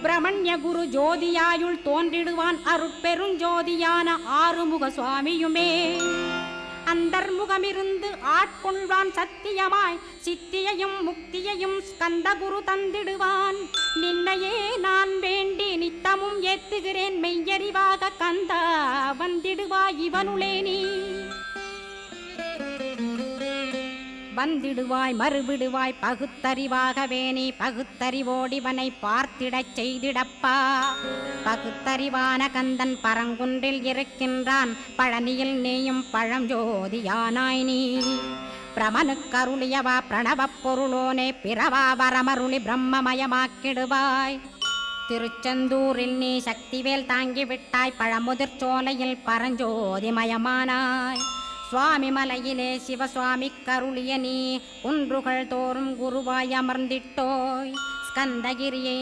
சுப்பிரமணிய குரு ஜோதியாயுள் தோன்றிடுவான் அருட்பெருஞ்சோதியான ஆறுமுக சுவாமியுமே. அந்தர்முகமிருந்து ஆட்கொள்வான் சத்தியமாய் சித்தியையும் முக்தியையும் ஸ்கந்தகுரு தந்திடுவான். நின்னையே நான் வேண்டி நித்தமும் ஏத்துகிறேன் மெய்யறிவாக கந்தா வந்திடுவாய் இவனுளே நீ. வந்திடுவாய் மறுவிடுவாய் பகுத்தறிவாகவே நீ பகுத்தறிவோடிவனை பார்த்திடச் செய்திடப்பா. பகுத்தறிவான கந்தன் பரங்குன்றில் இருக்கின்றான் பழனியில் நீயும் பழஞ்சோதியானாய் நீ. பிரமனுக்கருளியவா பிரணவப் பொருளோனே பிறவா வரமருளி பிரம்மமயமாக்கிடுவாய். திருச்செந்தூரில் நீ சக்திவேல் தாங்கிவிட்டாய் பழமுதிர் சோலையில் பரஞ்சோதிமயமானாய். சுவாமி மலையிலே சிவசுவாமி கருளிய நீ குன்றுகள் தோறும் குருவாய் அமர்ந்திட்டோய். ஸ்கந்தகிரியை